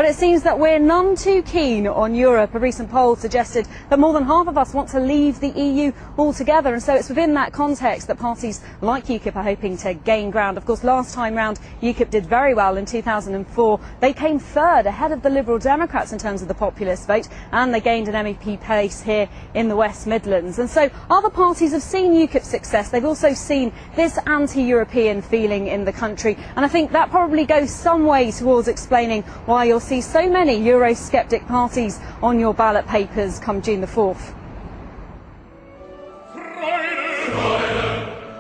But it seems that we're none too keen on Europe. A recent poll suggested that more than half of us want to leave the EU altogether, and so it's within that context that parties like UKIP are hoping to gain ground. Of course, last time round UKIP did very well in 2004. They came third ahead of the Liberal Democrats in terms of the populist vote, and they gained an MEP place here in the West Midlands. And so other parties have seen UKIP's success. They've also seen this anti-European feeling in the country, and I think that probably goes some way towards explaining why you'll see so many Eurosceptic parties on your ballot papers come June the 4th.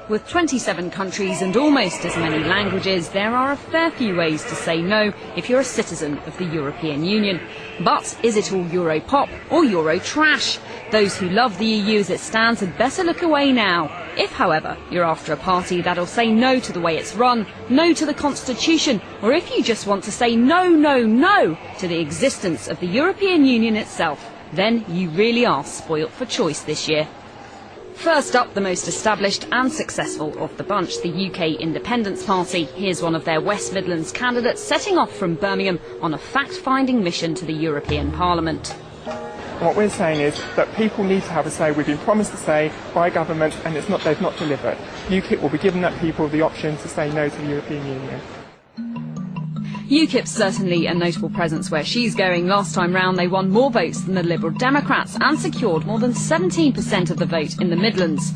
With 27 countries and almost as many languages, there are a fair few ways to say no if you're a citizen of the European Union. But is it all Euro pop or Euro trash? Those who love the EU as it stands had better look away now. If, however, you're after a party that'll say no to the way it's run, no to the Constitution, or if you just want to say no, no, no to the existence of the European Union itself, then you really are spoilt for choice this year. First up, the most established and successful of the bunch, the UK Independence Party. Here's one of their West Midlands candidates setting off from Birmingham on a fact-finding mission to the European Parliament. What we're saying is that people need to have a say. We've been promised a say by government, and they've not delivered. UKIP will be giving that people the option to say no to the European Union. UKIP's certainly a notable presence where she's going. Last time round they won more votes than the Liberal Democrats and secured more than 17% of the vote in the Midlands.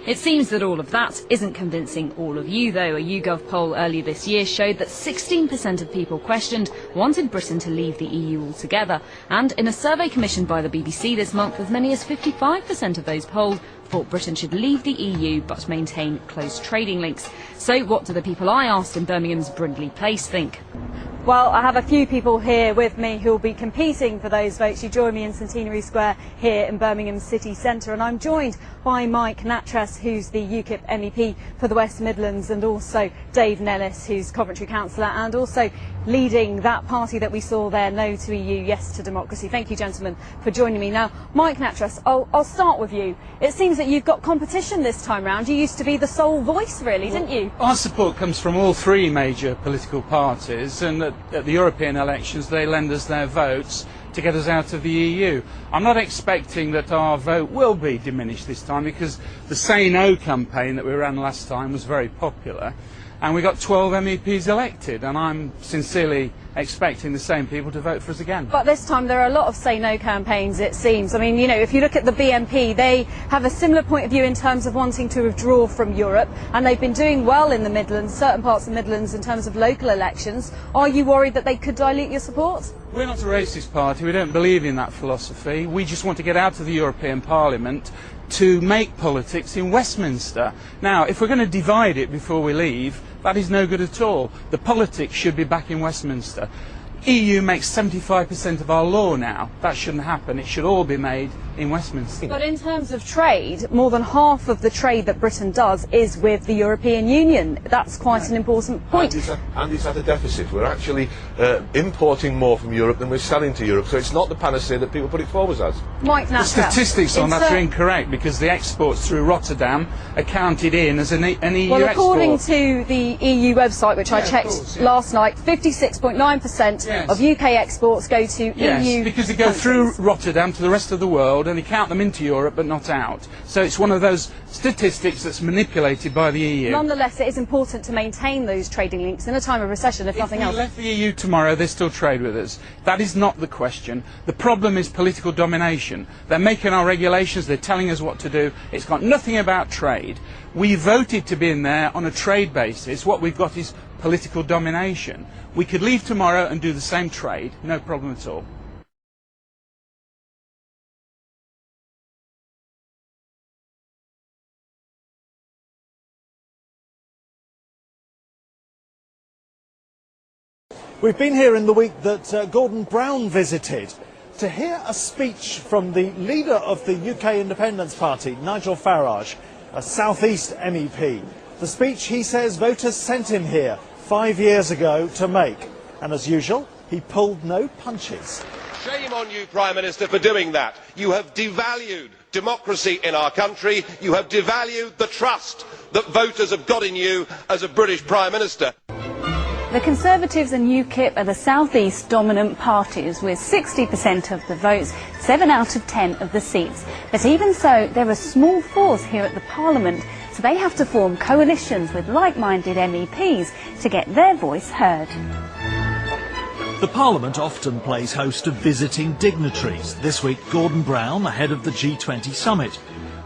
It seems that all of that isn't convincing all of you, though. A YouGov poll earlier this year showed that 16% of people questioned wanted Britain to leave the EU altogether. And in a survey commissioned by the BBC this month, as many as 55% of those polled thought Britain should leave the EU but maintain close trading links. So what do the people I asked in Birmingham's Brindley Place think? Well, I have a few people here with me who will be competing for those votes. You join me in Centenary Square here in Birmingham city centre, and I'm joined by Mike Nattrass, who's the UKIP MEP for the West Midlands, and also Dave Nellis, who's Coventry councillor and also leading that party that we saw there, No to EU, Yes to Democracy. Thank you, gentlemen, for joining me. Now, Mike Nattrass, I'll start with you. It seems that you've got competition this time round. You used to be the sole voice, really, didn't you? Our support comes from all three major political parties, and at the European elections they lend us their votes to get us out of the EU. I'm not expecting that our vote will be diminished this time, because the Say No campaign that we ran last time was very popular, and we got 12 MEPs elected, and I'm sincerely expecting the same people to vote for us again. But this time there are a lot of Say No campaigns, it seems. I mean, you know, if you look at the BNP, they have a similar point of view in terms of wanting to withdraw from Europe, and they've been doing well in the Midlands, certain parts of the Midlands, in terms of local elections. Are you worried that they could dilute your support? We're not a racist party. We don't believe in that philosophy. We just want to get out of the European Parliament to make politics in Westminster. Now, if we're going to divide it before we leave, that is no good at all. The politics should be back in Westminster. EU makes 75% of our law now. That shouldn't happen. It should all be made in Westminster. But in terms of trade, more than half of the trade that Britain does is with the European Union. That's quite an important point. And it's at a deficit. We're actually importing more from Europe than we're selling to Europe, so it's not the panacea that people put it forward as. Mike Nattrass, the statistics on that are incorrect, because the exports through Rotterdam are counted in as an EU export. Well, according to the EU website, which I checked last night, 56.9% of UK exports go to EU because they go through Rotterdam to the rest of the world, and they count them into Europe but not out. So it's one of those statistics that's manipulated by the EU. Nonetheless, it is important to maintain those trading links in a time of recession, if nothing else. If we left the EU tomorrow, they still trade with us. That is not the question. The problem is political domination. They're making our regulations, they're telling us what to do. It's got nothing about trade. We voted to be in there on a trade basis. What we've got is political domination. We could leave tomorrow and do the same trade, no problem at all. We've been here in the week that Gordon Brown visited to hear a speech from the leader of the UK Independence Party, Nigel Farage, a South East MEP. The speech, he says, voters sent him here 5 years ago to make. And as usual, he pulled no punches. Shame on you, Prime Minister, for doing that. You have devalued democracy in our country. You have devalued the trust that voters have got in you as a British Prime Minister. The Conservatives and UKIP are the South East dominant parties with 60% of the votes, 7 out of 10 of the seats. But even so, they're a small force here at the Parliament, so they have to form coalitions with like-minded MEPs to get their voice heard. The Parliament often plays host to visiting dignitaries. This week, Gordon Brown, ahead of the G20 summit,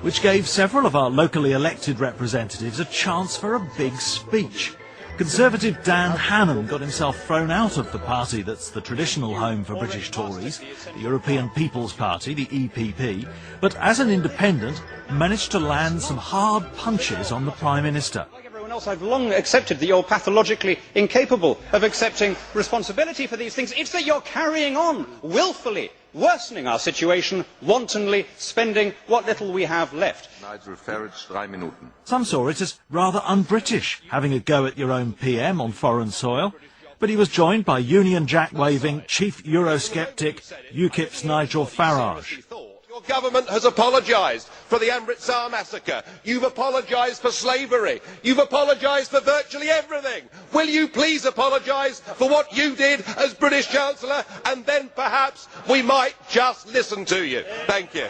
which gave several of our locally elected representatives a chance for a big speech. Conservative Dan Hannan got himself thrown out of the party that's the traditional home for British Tories, the European People's Party, the EPP, but as an independent managed to land some hard punches on the Prime Minister. Like everyone else, I've long accepted that you're pathologically incapable of accepting responsibility for these things. It's that you're carrying on willfully, worsening our situation, wantonly spending what little we have left. Nigel Farage, 3 Minuten. Some saw it as rather un-British, having a go at your own PM on foreign soil, but he was joined by Union Jack-waving chief Eurosceptic UKIP's Nigel Farage. Your government has apologised for the Amritsar massacre. You've apologised for slavery. You've apologised for virtually everything. Will you please apologise for what you did as British Chancellor, and then perhaps we might just listen to you. Thank you.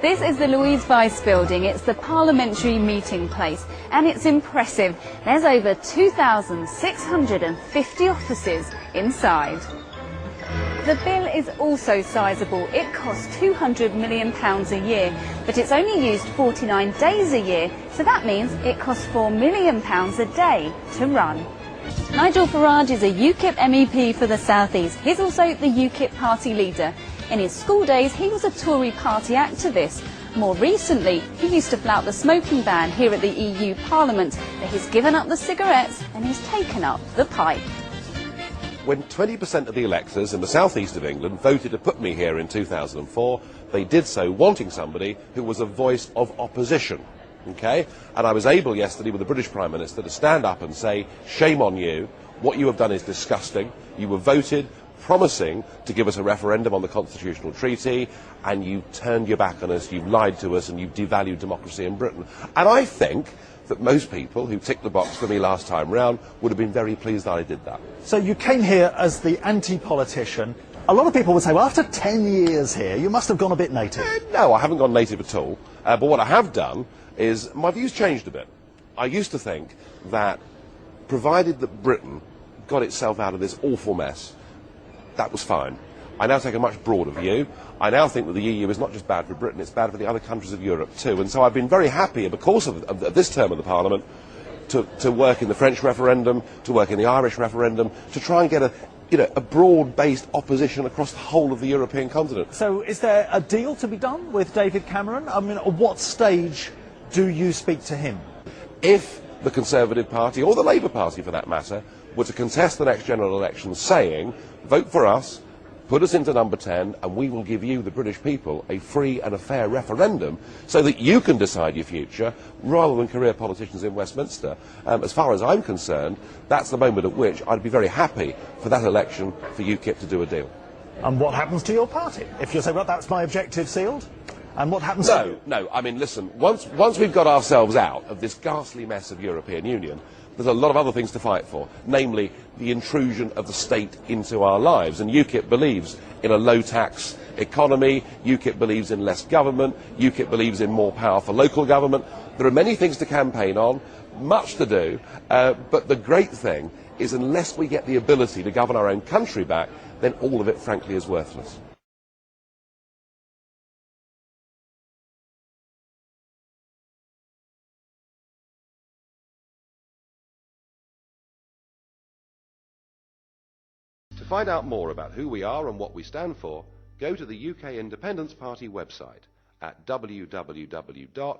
This is the Louise Weiss building. It's the parliamentary meeting place, and it's impressive. There's over 2,650 offices inside. The bill is also sizable. It costs £200 million a year, but it's only used 49 days a year, so that means it costs £4 million a day to run. Nigel Farage is a UKIP MEP for the South East. He's also the UKIP party leader. In his school days, he was a Tory party activist. More recently, he used to flout the smoking ban here at the EU Parliament, but he's given up the cigarettes and he's taken up the pipe. When 20% of the electors in the southeast of England voted to put me here in 2004, they did so wanting somebody who was a voice of opposition. Okay? And I was able yesterday with the British Prime Minister to stand up and say, shame on you, what you have done is disgusting, you were voted promising to give us a referendum on the constitutional treaty, and you turned your back on us, you've lied to us, and you've devalued democracy in Britain. And I think that most people who ticked the box for me last time round would have been very pleased that I did that. So you came here as the anti-politician. A lot of people would say, well, after 10 years here, you must have gone a bit native. No, I haven't gone native at all. But what I have done is my views changed a bit. I used to think that provided that Britain got itself out of this awful mess, that was fine. I now take a much broader view. I now think that the EU is not just bad for Britain, it's bad for the other countries of Europe too. And so I've been very happy, because of this term of the Parliament, to work in the French referendum, to work in the Irish referendum, to try and get a broad-based opposition across the whole of the European continent. So is there a deal to be done with David Cameron? I mean, at what stage do you speak to him? If the Conservative Party, or the Labour Party for that matter, were to contest the next general election saying, vote for us, put us into number 10, and we will give you, the British people, a free and a fair referendum so that you can decide your future rather than career politicians in Westminster. As far as I'm concerned, that's the moment at which I'd be very happy for that election for UKIP to do a deal. And what happens to your party? If you say, well, that's my objective sealed, and what happens to you? No, I mean, listen, once we've got ourselves out of this ghastly mess of European Union, there's a lot of other things to fight for, namely the intrusion of the state into our lives. And UKIP believes in a low-tax economy, UKIP believes in less government, UKIP believes in more power for local government. There are many things to campaign on, much to do, but the great thing is unless we get the ability to govern our own country back, then all of it, frankly, is worthless. To find out more about who we are and what we stand for, go to the UK Independence Party website at www.ukip.org.